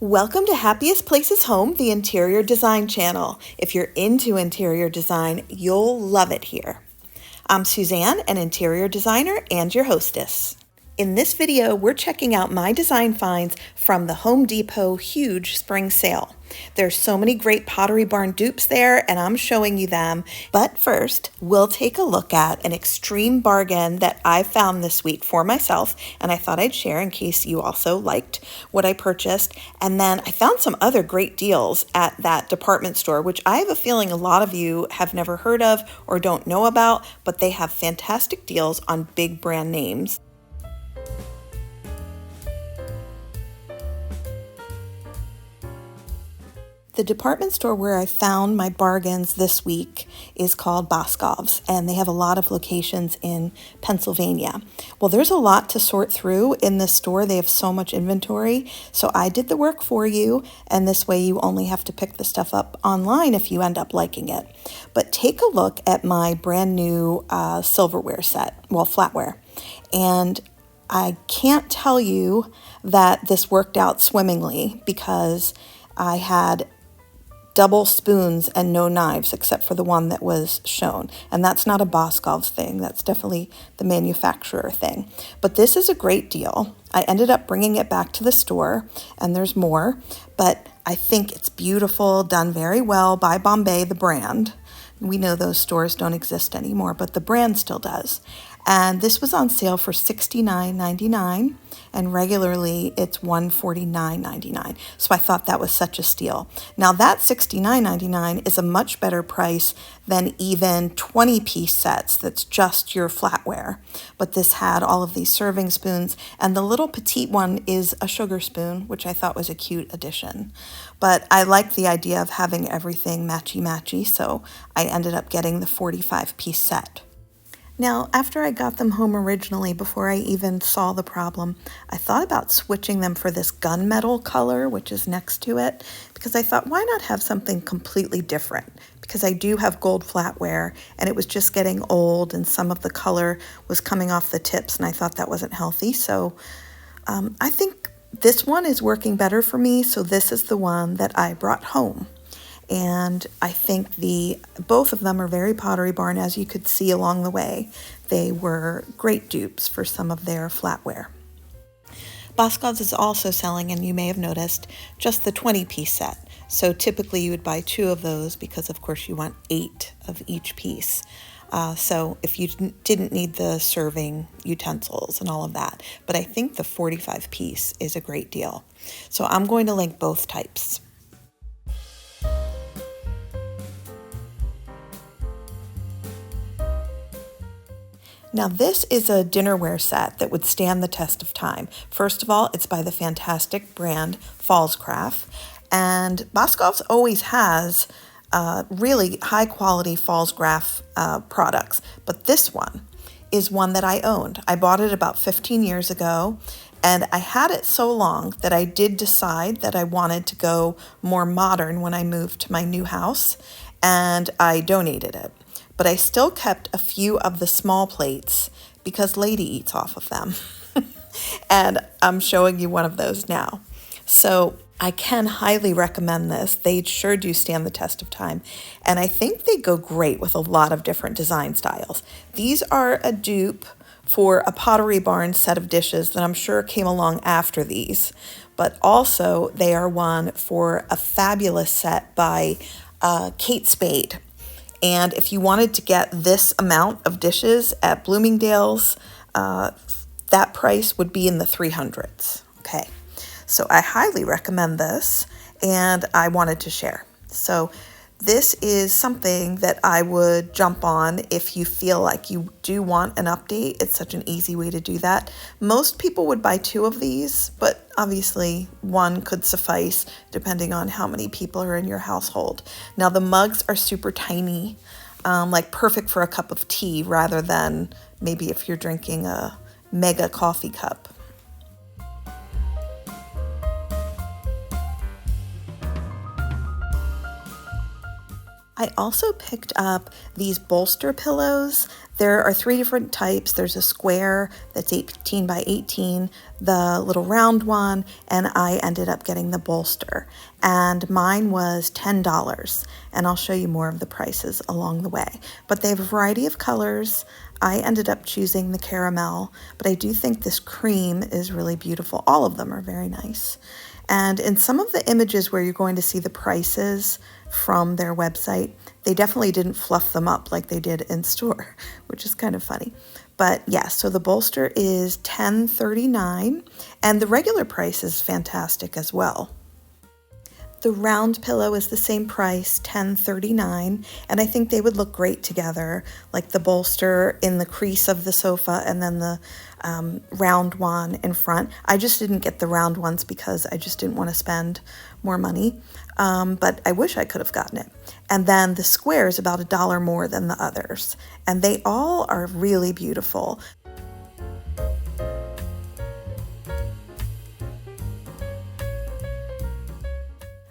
Welcome to Happiest Places Home, the interior design channel. If you're into interior design, you'll love it here. I'm Suzanne, an interior designer and your hostess. In this video, we're checking out my design finds from the Home Depot huge spring sale. There's so many great Pottery Barn dupes there, and I'm showing you them. But first, we'll take a look at an extreme bargain that I found this week for myself, and I thought I'd share in case you also liked what I purchased. And then I found some other great deals at that department store, which I have a feeling a lot of you have never heard of or don't know about, but they have fantastic deals on big brand names. The department store where I found my bargains this week is called BOSCOV'S, and they have a lot of locations in Pennsylvania. Well, there's a lot to sort through in this store. They have so much inventory, so I did the work for you, and this way you only have to pick the stuff up online if you end up liking it. But take a look at my brand new silverware set, well, flatware, and I can't tell you that this worked out swimmingly because I had double spoons and no knives except for the one that was shown. And that's not a BOSCOV'S thing. That's definitely the manufacturer thing. But this is a great deal. I ended up bringing it back to the store, and there's more, but I think it's beautiful, done very well by Bombay, the brand. We know those stores don't exist anymore, but the brand still does. And this was on sale for $69.99, and regularly it's $149.99. So I thought that was such a steal. Now that $69.99 is a much better price than even 20-piece sets that's just your flatware. But this had all of these serving spoons, and the little petite one is a sugar spoon, which I thought was a cute addition. But I like the idea of having everything matchy-matchy, so I ended up getting the 45-piece set. Now, after I got them home originally, before I even saw the problem, I thought about switching them for this gunmetal color, which is next to it, because I thought, why not have something completely different? Because I do have gold flatware, and it was just getting old, and some of the color was coming off the tips, and I thought that wasn't healthy. So I think this one is working better for me, so this is the one that I brought home. And I think both of them are very Pottery Barn, as you could see along the way. They were great dupes for some of their flatware. BOSCOV'S is also selling, and you may have noticed, just the 20-piece set. So typically you would buy 2 of those because, of course, you want 8 of each piece. So if you didn't need the serving utensils and all of that. But I think the 45-piece is a great deal. So I'm going to link both types. Now this is a dinnerware set that would stand the test of time. First of all, it's by the fantastic brand Pfaltzgraff, and BOSCOV'S always has really high quality Pfaltzgraff products, but this one is one that I owned. I bought it about 15 years ago, and I had it so long that I did decide that I wanted to go more modern when I moved to my new house, and I donated it. But I still kept a few of the small plates because Lady eats off of them. And I'm showing you one of those now. So I can highly recommend this. They sure do stand the test of time. And I think they go great with a lot of different design styles. These are a dupe for a Pottery Barn set of dishes that I'm sure came along after these. But also they are one for a fabulous set by Kate Spade. And if you wanted to get this amount of dishes at Bloomingdale's, that price would be in the 300s. Okay, so I highly recommend this, and I wanted to share. So this is something that I would jump on if you feel like you do want an update. It's such an easy way to do that. Most people would buy 2 of these, but obviously one could suffice depending on how many people are in your household. Now the mugs are super tiny, like perfect for a cup of tea rather than maybe if you're drinking a mega coffee cup. I also picked up these bolster pillows There are three different types. There's a square that's 18 by 18, the little round one, and I ended up getting the bolster. And mine was $10, and I'll show you more of the prices along the way. But they have a variety of colors. I ended up choosing the caramel, but I do think this cream is really beautiful. All of them are very nice. And in some of the images where you're going to see the prices from their website, they definitely didn't fluff them up like they did in store, which is kind of funny. But yeah, so the bolster is $10.39, and the regular price is fantastic as well. The round pillow is the same price, $10.39, and I think they would look great together, like the bolster in the crease of the sofa and then the round one in front. I just didn't get the round ones because I just didn't want to spend more money, but I wish I could have gotten it. And then the square is about $1 more than the others, and they all are really beautiful.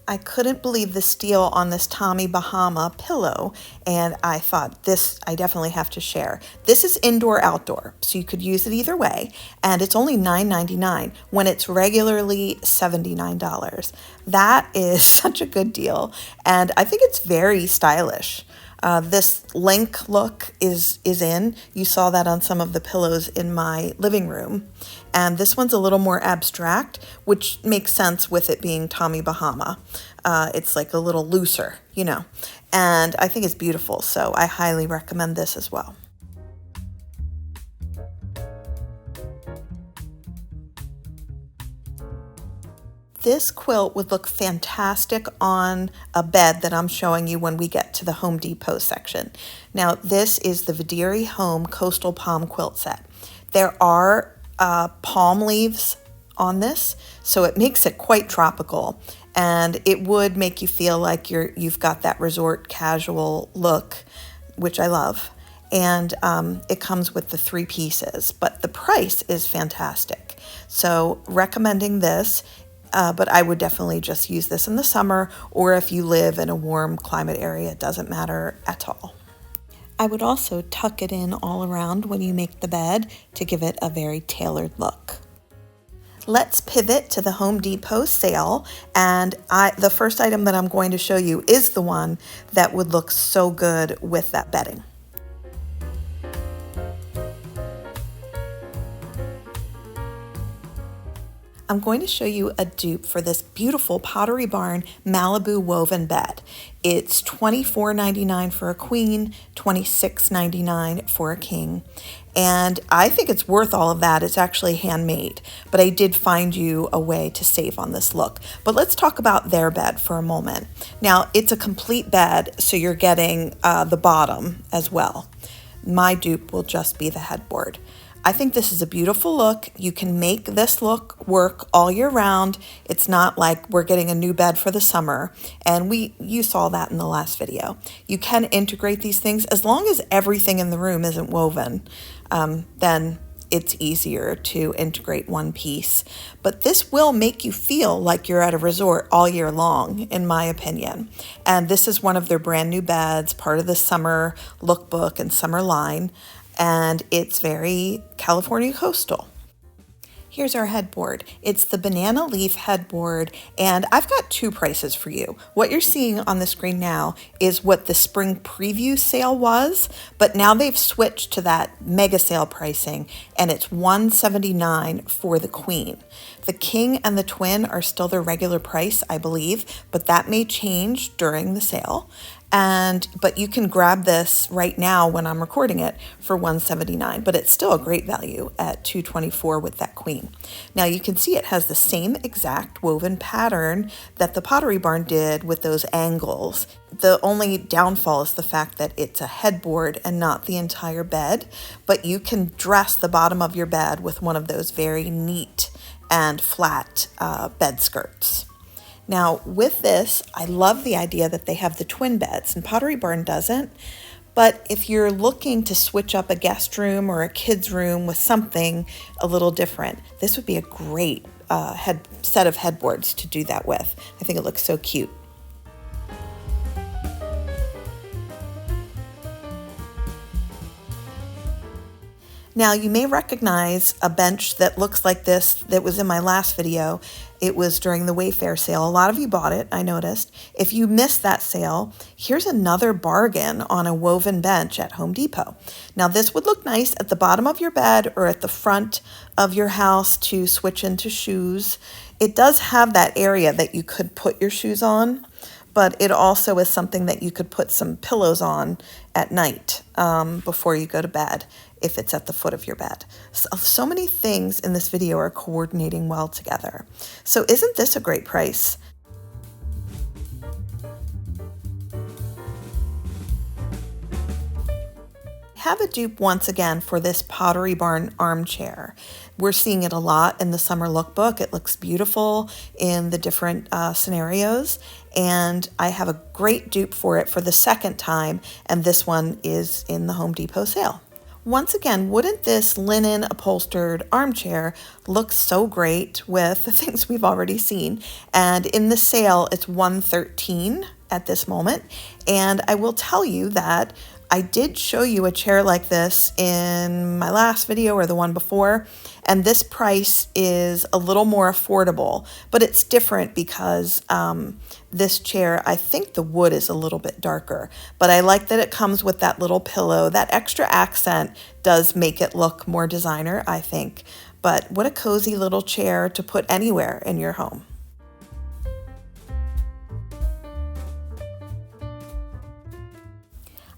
I couldn't believe the steal on this Tommy Bahama pillow, and I thought, this I definitely have to share. This is indoor-outdoor, so you could use it either way, and it's only $9.99 when it's regularly $79. That is such a good deal, and I think it's very stylish. This link look is in. You saw that on some of the pillows in my living room. And this one's a little more abstract, which makes sense with it being Tommy Bahama. It's like a little looser, you know. And I think it's beautiful, so I highly recommend this as well. This quilt would look fantastic on a bed that I'm showing you when we get to the Home Depot section. Now, this is the Vidiri Home Coastal Palm Quilt Set. There are palm leaves on this, so it makes it quite tropical, and it would make you feel like you've got that resort casual look, which I love. And it comes with the 3 pieces, but the price is fantastic. So recommending this. But I would definitely just use this in the summer, or if you live in a warm climate area, it doesn't matter at all. I would also tuck it in all around when you make the bed to give it a very tailored look. Let's pivot to the Home Depot sale, and the first item that I'm going to show you is the one that would look so good with that bedding. I'm going to show you a dupe for this beautiful Pottery Barn Malibu woven bed. It's $24.99 for a queen, $26.99 for a king. And I think it's worth all of that. It's actually handmade, but I did find you a way to save on this look. But let's talk about their bed for a moment. Now, it's a complete bed, so you're getting the bottom as well. My dupe will just be the headboard. I think this is a beautiful look. You can make this look work all year round. It's not like we're getting a new bed for the summer, and you saw that in the last video. You can integrate these things as long as everything in the room isn't woven, then it's easier to integrate one piece. But this will make you feel like you're at a resort all year long, in my opinion. And this is one of their brand new beds, part of the summer lookbook and summer line. And it's very California coastal. Here's our headboard. It's the banana leaf headboard, and I've got 2 prices for you. What you're seeing on the screen now is what the spring preview sale was, but now they've switched to that mega sale pricing, and it's $179 for the queen. The king and the twin are still their regular price, I believe, but that may change during the sale. But you can grab this right now when I'm recording it for $179, but it's still a great value at $224 with that queen. Now you can see it has the same exact woven pattern that the Pottery Barn did with those angles. The only downfall is the fact that it's a headboard and not the entire bed, but you can dress the bottom of your bed with one of those very neat and flat bed skirts. Now with this, I love the idea that they have the twin beds, and Pottery Barn doesn't. But if you're looking to switch up a guest room or a kid's room with something a little different, this would be a great set of headboards to do that with. I think it looks so cute. Now you may recognize a bench that looks like this that was in my last video. It was during the Wayfair sale. A lot of you bought it, I noticed. If you missed that sale, here's another bargain on a woven bench at Home Depot. Now this would look nice at the bottom of your bed or at the front of your house to switch into shoes. It does have that area that you could put your shoes on, but it also is something that you could put some pillows on at night before you go to bed if it's at the foot of your bed. So many things in this video are coordinating well together. So isn't this a great price? Have a dupe once again for this Pottery Barn armchair. We're seeing it a lot in the summer lookbook. It looks beautiful in the different scenarios, and I have a great dupe for it for the second time, and this one is in the Home Depot sale. Once again, wouldn't this linen upholstered armchair look so great with the things we've already seen? And in the sale, it's $113 at this moment, and I will tell you that I did show you a chair like this in my last video or the one before, and this price is a little more affordable, but it's different because this chair, I think the wood is a little bit darker, but I like that it comes with that little pillow. That extra accent does make it look more designer, I think, but what a cozy little chair to put anywhere in your home.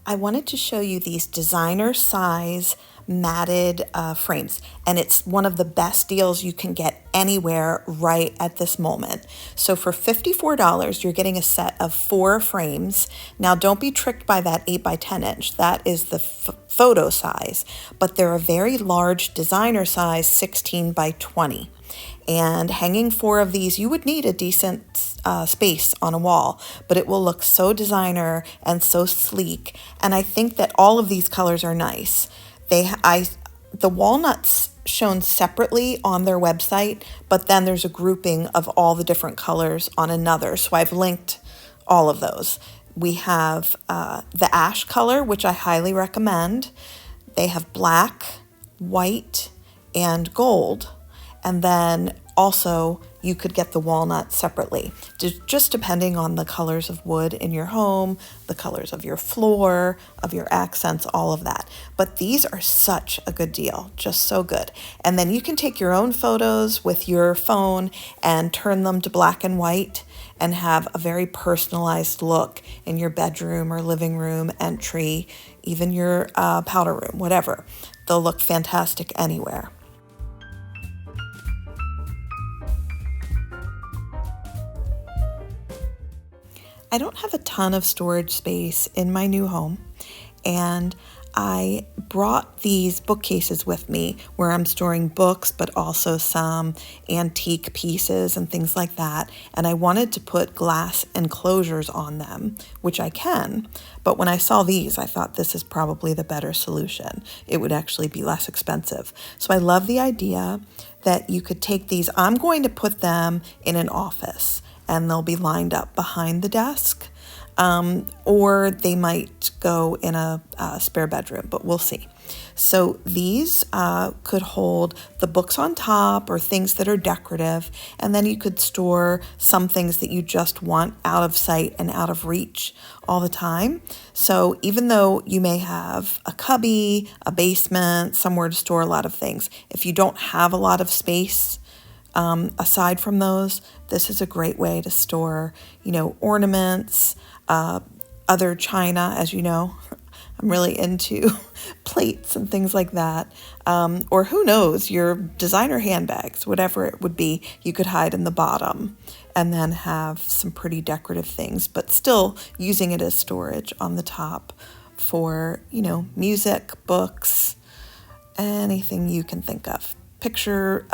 I wanted to show you these designer size matted frames, and it's one of the best deals you can get anywhere right at this moment. So for $54, you're getting a set of 4 frames. Now don't be tricked by that 8 by 10 inch. That is the photo size, but they're a very large designer size 16 by 20. And hanging 4 of these, you would need a decent space on a wall, but it will look so designer and so sleek. And I think that all of these colors are nice. The walnuts shown separately on their website, but then there's a grouping of all the different colors on another. So I've linked all of those. We have the ash color, which I highly recommend. They have black, white, and gold. And then also you could get the walnut separately, just depending on the colors of wood in your home, the colors of your floor, of your accents, all of that. But these are such a good deal, just so good. And then you can take your own photos with your phone and turn them to black and white and have a very personalized look in your bedroom or living room, entry, even your powder room, whatever. They'll look fantastic anywhere. I don't have a ton of storage space in my new home, and I brought these bookcases with me where I'm storing books, but also some antique pieces and things like that. And I wanted to put glass enclosures on them, which I can. But when I saw these, I thought this is probably the better solution. It would actually be less expensive. So I love the idea that you could take these. I'm going to put them in an office, and they'll be lined up behind the desk, or they might go in a spare bedroom, but we'll see. So these could hold the books on top or things that are decorative, and then you could store some things that you just want out of sight and out of reach all the time. So even though you may have a cubby, a basement, somewhere to store a lot of things, if you don't have a lot of space, aside from those, this is a great way to store, ornaments, other china, as you know. I'm really into plates and things like that. Or who knows, your designer handbags, whatever it would be, you could hide in the bottom and then have some pretty decorative things, but still using it as storage on the top for, music, books, anything you can think of. Picture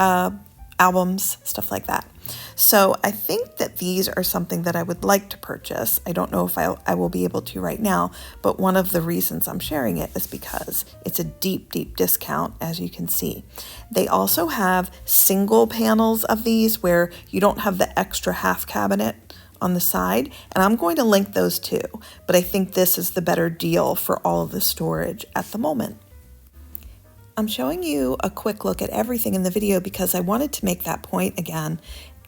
albums, stuff like that. So I think that these are something that I would like to purchase. I don't know if I will be able to right now, but one of the reasons I'm sharing it is because it's a deep, deep discount, as you can see. They also have single panels of these where you don't have the extra half cabinet on the side, and I'm going to link those too, but I think this is the better deal for all of the storage at the moment. I'm showing you a quick look at everything in the video because I wanted to make that point again.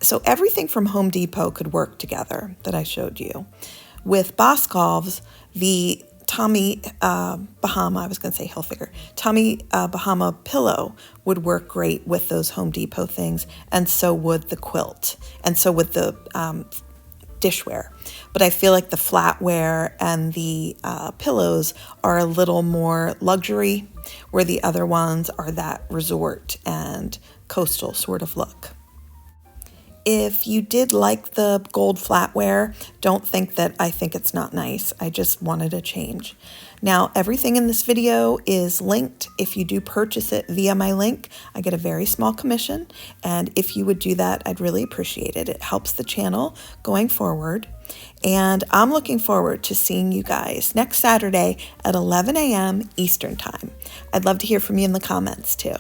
So everything from Home Depot could work together that I showed you. With BOSCOV'S, the Tommy Bahama, I was going to say Hilfiger, Tommy Bahama pillow would work great with those Home Depot things, and so would the quilt, and so would the dishware. But I feel like the flatware and the pillows are a little more luxury, where the other ones are that resort and coastal sort of look. If you did like the gold flatware, don't think that I think it's not nice. I just wanted a change. Now, everything in this video is linked. If you do purchase it via my link, I get a very small commission. And if you would do that, I'd really appreciate it. It helps the channel going forward. And I'm looking forward to seeing you guys next Saturday at 11 a.m. Eastern Time. I'd love to hear from you in the comments too.